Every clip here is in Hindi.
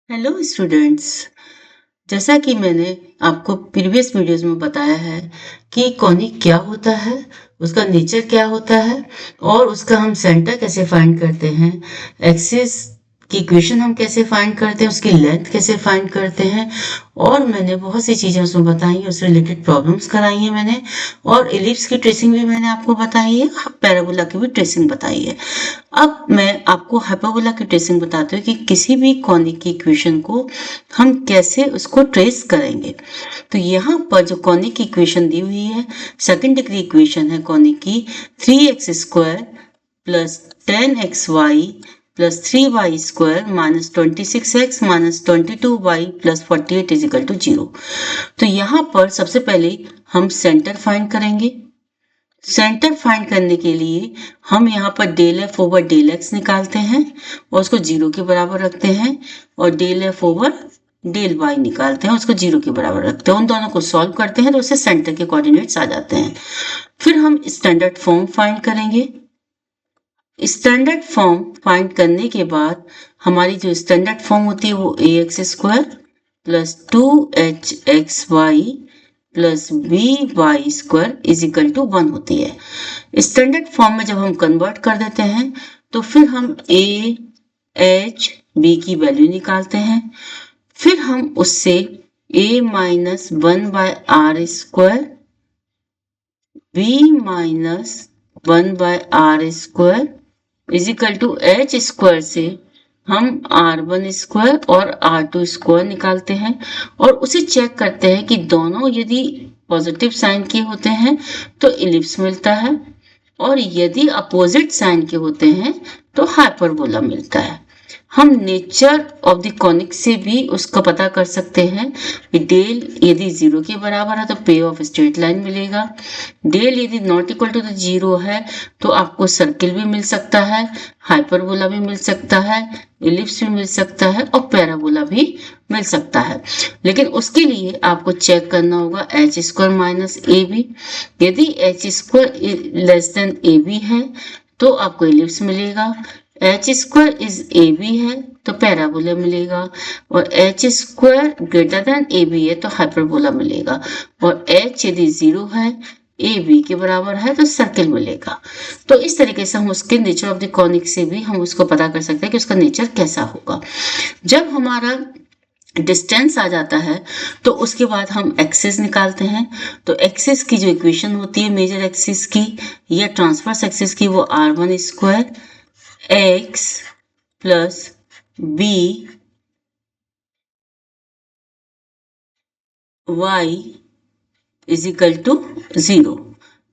Hello students. जैसा कि मैंने आपको प्रीवियस वीडियोस में बताया है कि कॉनिक क्या होता है, उसका नेचर क्या होता है और उसका हम सेंटर कैसे फाइंड करते हैं, एक्सिस की इक्वेशन हम कैसे फाइंड करते हैं, उसकी लेंथ कैसे फाइंड करते हैं। और मैंने बहुत सी चीज़ें उसमें बताई हैं, उससे रिलेटेड प्रॉब्लम्स कराई हैं मैंने। और एलिप्स की ट्रेसिंग भी मैंने आपको बताई है, पैराबोला की भी ट्रेसिंग बताई है। अब मैं आपको हाइपरबोला की ट्रेसिंग बताती हूँ कि किसी भी कॉनिक की इक्वेशन को हम कैसे उसको ट्रेस करेंगे। तो यहाँ पर जो कॉनिक की इक्वेशन दी हुई है, सेकंड डिग्री इक्वेशन है कॉनिक की, 3x² plus 10xy plus 3y² minus 26x minus 22y plus 48 equal to 0। तो यहाँ पर सबसे पहले हम सेंटर फाइंड करेंगे। सेंटर फाइंड करने के लिए हम यहाँ पर del F over del X निकालते हैं और उसको 0 के बराबर रखते हैं, और del F over del Y निकालते हैं, उसको 0 के बराबर रखते हैं। उन दोनों को सॉल्व करते हैं तो उससे सेंटर के कोऑर्डिनेट्स आ जाते हैं। फिर हम स्टैंडर्ड फॉर्म फाइंड करेंगे। स्टैंडर्ड फॉर्म फाइंड करने के बाद हमारी जो स्टैंडर्ड फॉर्म होती है वो ax² plus 2hxy plus by² is equal to 1 होती है। स्टैंडर्ड फॉर्म में जब हम कन्वर्ट कर देते हैं तो फिर हम a h b की वैल्यू निकालते हैं। फिर हम उससे a minus 1/r² b minus 1/r² equal to h² से हम r1² और r2² निकालते हैं और उसे चेक करते हैं कि दोनों यदि पॉजिटिव साइन के होते हैं तो इलिप्स मिलता है, और यदि अपोजिट साइन के होते हैं तो हाइपरबोला मिलता है। हम नेचर ऑफ द कॉनिक से भी उसका पता कर सकते हैं कि डेल यदि 0 के बराबर है तो पे ऑफ स्ट्रेट लाइन मिलेगा, डेल यदि नॉट इक्वल टू 0 है तो आपको सर्किल भी मिल सकता है, हाइपरबोला भी मिल सकता है, इलिप्स भी मिल सकता है और पैराबोला भी मिल सकता है। लेकिन उसके लिए आपको चेक करना होगा h² माइनस ए बी। यदि h² less than A B है तो आपको इलिप्स मिलेगा, h² इज ए बी है तो पैराबोला मिलेगा, और h² greater than A B है तो हाइपरबोला मिलेगा, और h यदि 0 है ए बी के बराबर है तो सर्किल मिलेगा। तो इस तरीके से हम उसके नेचर ऑफ द कॉनिक से भी हम उसको पता कर सकते हैं कि उसका नेचर कैसा होगा। जब हमारा डिस्टेंस आ जाता है तो उसके बाद हम एक्सिस निकालते हैं। तो एक्सिस की जो इक्वेशन होती है मेजर एक्सिस की या ट्रांसवर्स एक्सिस की वो r1² x plus b y equal to 0।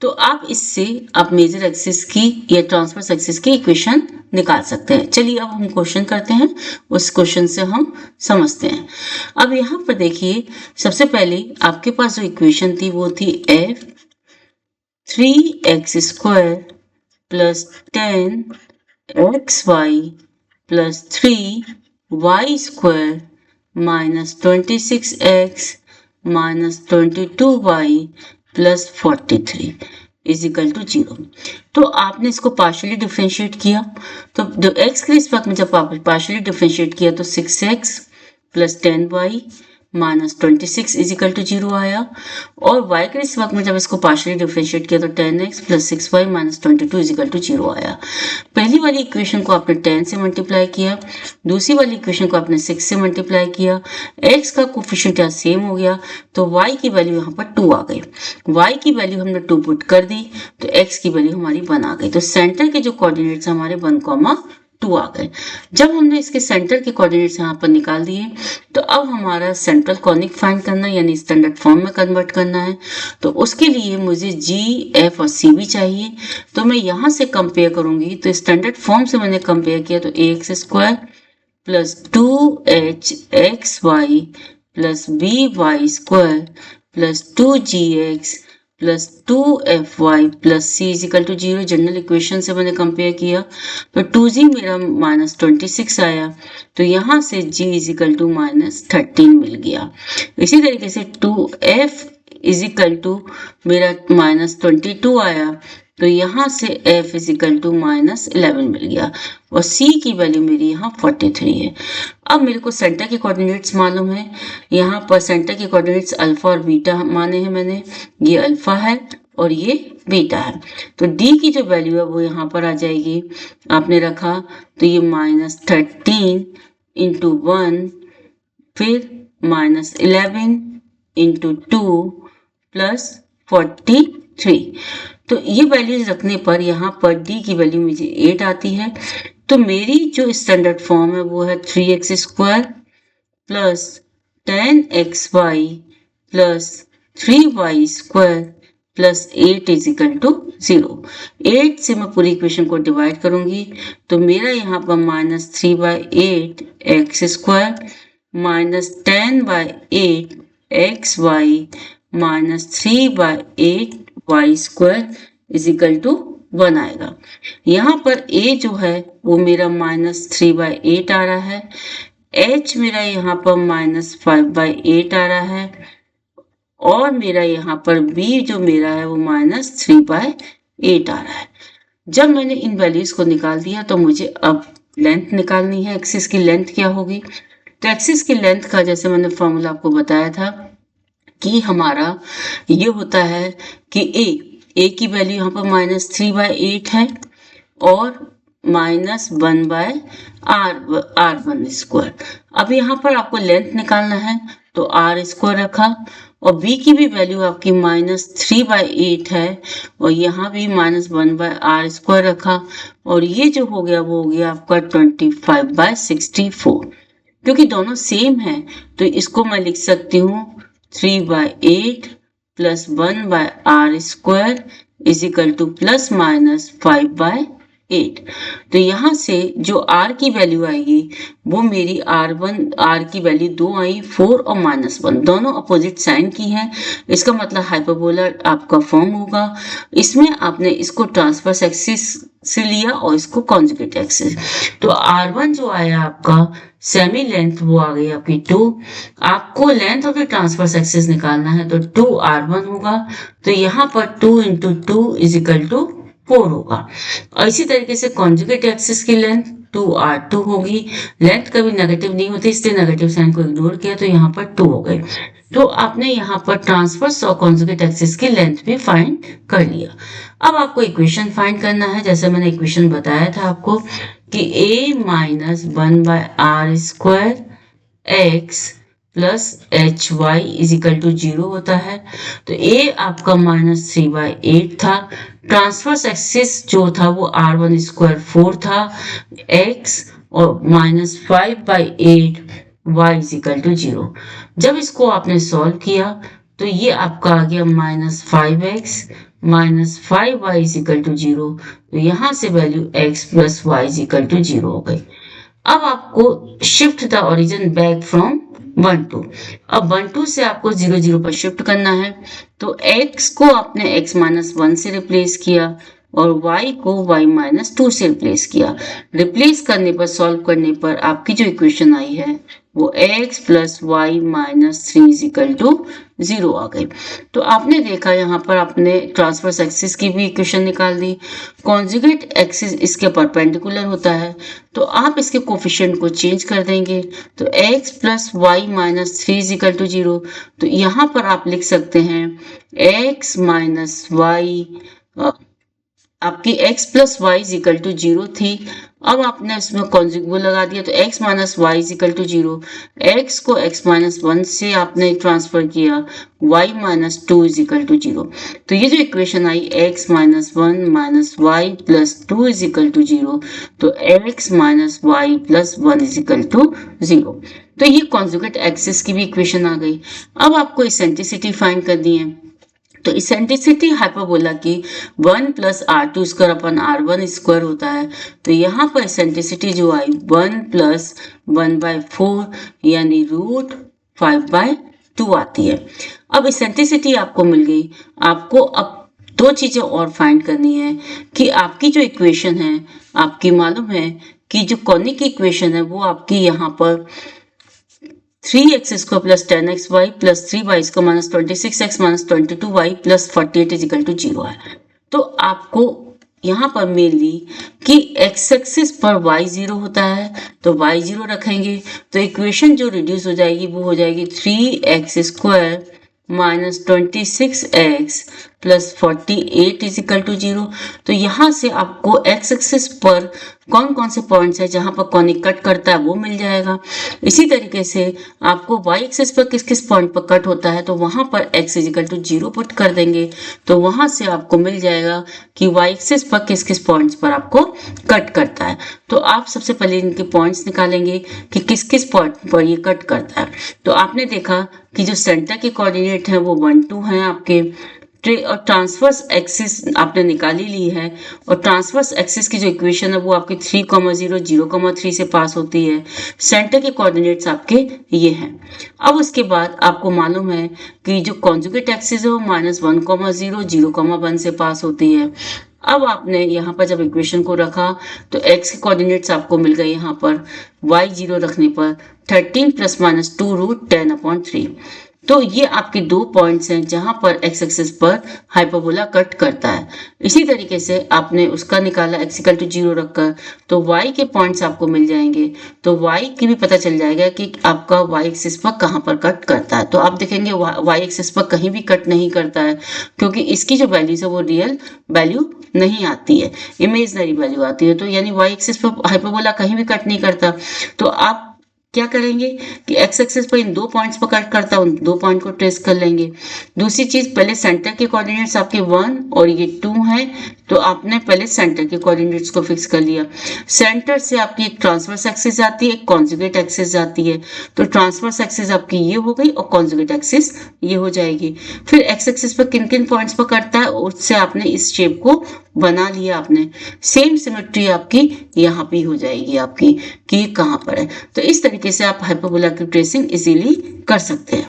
तो आप इससे आप मेजर एक्सिस की या ट्रांसवर्स एक्सिस की इक्वेशन निकाल सकते हैं। चलिए अब हम क्वेश्चन करते हैं, उस क्वेश्चन से हम समझते हैं। अब यहाँ पर देखिए, सबसे पहले आपके पास जो इक्वेशन थी वो थी f 3x² plus 10xy plus 3y² minus 26x minus 22y plus 43 equal to 0। तो आपने इसको पार्शियली डिफ्रेंशिएट किया, तो जो x के रिस्पेक्ट में जब आपने पार्शियली डिफ्रेंशिएट किया तो 6x plus 10y minus 26 is equal to 0 आया, और y के रिस्पेक्ट में जब इसको पार्शियली डिफ्रेंशिएट किया तो 10x plus 6y minus 22 is equal to 0 आया। पहली वाली इक्वेशन को आपने 10 से मल्टीप्लाई किया, दूसरी वाली इक्वेशन को आपने 6 से मल्टीप्लाई किया, x का कोफिशिएंट यहाँ सेम हो गया तो y की वैल्यू यहाँ पर 2 आ गई। y की वैल्यू हमने 2 पुट कर दी तो x की वैल्यू हमारी 1 आ गई। तो सेंटर के जो कोऑर्डिनेट्स हमारे 1,2 आ गए। जब हमने इसके सेंटर के कोऑर्डिनेट्स यहाँ पर निकाल दिए तो अब हमारा सेंट्रल कॉनिक फाइंड करना है, यानी स्टैंडर्ड फॉर्म में कन्वर्ट करना है। तो उसके लिए मुझे g, f और c भी चाहिए। तो मैं यहाँ से कंपेयर करूंगी, तो स्टैंडर्ड फॉर्म से मैंने कंपेयर किया तो ax² plus 2hxy plus by² plus 2gx plus 2fy plus c equal to 0 general equation से मैंने कंपेयर किया तो 2g मेरा माइनस 26 आया, तो यहाँ से g इजिकल टू माइनस 13 मिल गया। इसी तरीके से 2f इजिकल टू मेरा माइनस 22 आया, तो यहाँ से f इज इक्वल टू -11 मिल गया और c की वैल्यू मेरी यहाँ 43 है। अब मेरे को सेंटर के कोऑर्डिनेट्स मालूम है, यहाँ पर सेंटर के कोऑर्डिनेट्स अल्फा और बीटा माने हैं मैंने, ये अल्फा है और ये बीटा है। तो d की जो वैल्यू है वो यहाँ पर आ जाएगी, आपने रखा तो ये -13 इंटू 1 फिर -11 इंटू 2 प्लस 43। तो ये वैल्यूज रखने पर यहाँ पर d की वैल्यू मुझे 8 आती है। तो मेरी जो स्टैंडर्ड फॉर्म है वो है 3x square plus 10xy plus 3y square plus 8 is equal to 0। 8 से मैं पूरी इक्वेशन को डिवाइड करूंगी तो मेरा यहाँ पर -3/8 x square -10/8 xy -3/8 y square is equal to 1 आएगा। यहाँ पर a जो है वो मेरा -3/8 आ रहा है, h मेरा यहाँ पर -5/8 आ रहा है और मेरा यहाँ पर b जो मेरा है वो -3/8 आ रहा है। जब मैंने इन वैल्यूज को निकाल दिया तो मुझे अब लेंथ निकालनी है, एक्सिस की लेंथ क्या होगी। तो एक्सिस की लेंथ का जैसे मैंने फॉर्मूला आपको बताया था कि हमारा ये होता है कि a की वैल्यू यहाँ पर -3/8 है और -1/r1 स्क्वायर। अब यहाँ पर आपको लेंथ निकालना है तो r स्क्वायर रखा और b की भी वैल्यू आपकी -3/8 है और यहाँ भी -1/r स्क्वायर रखा और ये जो हो गया वो हो गया आपका 25/64। क्योंकि दोनों सेम है तो इसको मैं लिख सकती हूँ 3/8 plus 1/r square is equal two plus minus 5/8। तो यहाँ से जो r की वैल्यू आएगी वो मेरी r की वैल्यू 2 आई, 4 और -1 दोनों अपोजिट साइन की हैं। इसका मतलब हाइपरबोला आपका फॉर्म होगा। इसमें आपने इसको ट्रांसवर्स एक्सिस से लिया और इसको कॉन्जुगेट एक्सिस। तो r1 जो आया आपका सेमी लेंथ वो आ गई आपकी 2। आपको length of the transverse axis निकालना है तो 2r1 होगा। तो यहाँ पर 2 इंटू 2 इज इक्वल टू 4 होगा। और इसी तरीके से कॉन्जुगेट एक्सिस की लेंथ 2r2 होगी। लेंथ कभी नेगेटिव नहीं होती इसलिए नेगेटिव साइन को इग्नोर किया तो यहाँ पर 2 हो गए। तो आपने यहाँ पर ट्रांसवर्स और कॉन्जुगेट एक्सिस की लेंथ भी फाइंड कर लिया। अब आपको इक्वेशन फाइंड करना है। जैसे मैंने इक्वेशन बताया था आपको कि a minus 1/r square x plus H Y is equal to 0 होता है। तो a आपका -3/8 था। ट्रांसवर्स एक्सिस जो था वो r1 स्क्वायर 4 था, x और -5/8 y इज इक्वल टू 0। जब इसको आपने सॉल्व किया तो ये आपका आ गया -5x -5y is equal to 0। तो यहाँ से value x plus y is equal to 0 हो गई। अब आपको shift the origin back from 1 2। अब 1 2 से आपको 0 0 पर शिफ्ट करना है। तो x को आपने x -1 से रिप्लेस किया और y को y -2 से रिप्लेस किया। रिप्लेस करने पर सॉल्व करने पर आपकी जो इक्वेशन आई है वो x plus y -3 is equal to 0 आ गई। तो आपने देखा यहाँ पर आपने ट्रांसवर्स एक्सिस की भी इक्वेशन निकाल दी। कॉन्जुगेट एक्सिस इसके परपेंडिकुलर होता है तो आप इसके कोफिशिएंट को चेंज कर देंगे। तो x plus y -3 is equal to 0। तो यहाँ पर आप लिख सकते हैं x माइनस वाई, आपकी x plus Y is equal to 0 थी। अब आपने इसमें कॉन्जुगेट लगा दिया तो x minus Y is equal to 0। x को x माइनस 1 से आपने ट्रांसफर किया, y minus 2 is equal to 0। तो ये जो इक्वेशन आई x minus 1 minus Y plus 2 is equal to 0। तो x minus Y plus 1 is equal to 0। तो ये कॉन्जुगेट एक्सिस की भी इक्वेशन आ गई। अब आपको इसेंट्रिसिटी फाइंड करनी है। तो इसेंट्रिसिटी हाइपरबोला की 1 plus r2 square upon r1 square होता है। तो यहाँ पर इसेंट्रिसिटी जो आई 1 प्लस 1/4 यानी √5/2 आती है। अब इसेंट्रिसिटी आपको मिल गई। आपको अब दो चीजें और फाइंड करनी है कि आपकी जो इक्वेशन है, आपकी मालूम है कि जो कॉनिक इक्वेशन है वो आपकी यहाँ पर 3x square plus 10xy plus 3y square minus 26x minus 22y plus 48 is equal to 0 है। तो आपको यहाँ पर मेनली कि एक्स एक्सिस पर y0 होता है तो y0 रखेंगे, तो इक्वेशन जो रिड्यूस हो जाएगी वो हो जाएगी 3x² minus 26x plus 48 is equal to 0। तो यहाँ से आपको एक्स एक्सिस पर कौन कौन से पॉइंट्स है जहां पर कॉनिक कट करता है वो मिल जाएगा। इसी तरीके से आपको वाई एक्सिस पर किस किस पॉइंट पर कट होता है तो वहां पर x is equal to 0 put कर देंगे, तो वहां से आपको मिल जाएगा कि वाई एक्सिस पर किस किस पॉइंट्स पर आपको कट करता है। तो आप सबसे पहले इनके पॉइंट्स निकालेंगे कि किस किस पॉइंट पर ये कट करता है। तो आपने देखा कि जो सेंटर के कोऑर्डिनेट है वो 1 2 हैं आपके, और ट्रांसवर्स एक्सिस आपने निकाली ली है, और ट्रांसवर्स एक्सिस की जो इक्वेशन है वो आपके 3,0 0,3 से पास होती है। सेंटर के कोऑर्डिनेट्स आपके ये हैं। अब उसके बाद आपको मालूम है कि जो कॉन्जुगेट एक्सिस है वो -1,0 0,1 से पास होती है। अब आपने यहाँ पर जब इक्वेशन को रखा तो x के कोऑर्डिनेट्स आपको मिल गए यहाँ पर y0 रखने पर 13 ± 2√10/3। तो ये आपके दो पॉइंट्स हैं जहां पर x एक्सिस पर हाइपरबोला कट करता है। इसी तरीके से आपने उसका निकाला x इक्वल टू 0 रखकर, तो y के पॉइंट्स आपको मिल जाएंगे, तो y की भी पता चल जाएगा कि आपका y एक्सिस पर कहां पर कट करता है। तो आप देखेंगे y एक्सिस पर कहीं भी कट नहीं करता है, क्योंकि इसकी जो वैल्यूज है वो रियल वैल्यू नहीं आती है, इमेजनरी वैल्यू आती है। तो यानी y एक्सिस पर हाइपरबोला कहीं भी कट नहीं करता। तो आप क्या करेंगे कि एक्स एक्सिस पर इन दो पॉइंट्स पर कट करता है, उन दो पॉइंट को ट्रेस कर लेंगे। दूसरी चीज, पहले सेंटर के कोऑर्डिनेट्स आपके 1 और ये 2 हैं, तो आपने पहले सेंटर के कोऑर्डिनेट्स को फिक्स कर लिया। सेंटर से आपकी एक ट्रांसवर्स एक्सिस जाती है, एक कॉन्जुगेट एक्सिस जाती है, तो ट्रांसवर्स एक्सिस आपकी ये हो गई और कॉन्जुगेट एक्सिस ये हो जाएगी। फिर एक्स एक्सिस पर किन किन पॉइंट्स पर कटता है उससे आपने इस शेप को बना लिया। आपने सेम सिमेट्री आपकी यहाँ भी हो जाएगी आपकी कि कहाँ पर है। तो इस तरीके से आप हाइपरबोला की ट्रेसिंग इजीली कर सकते हैं।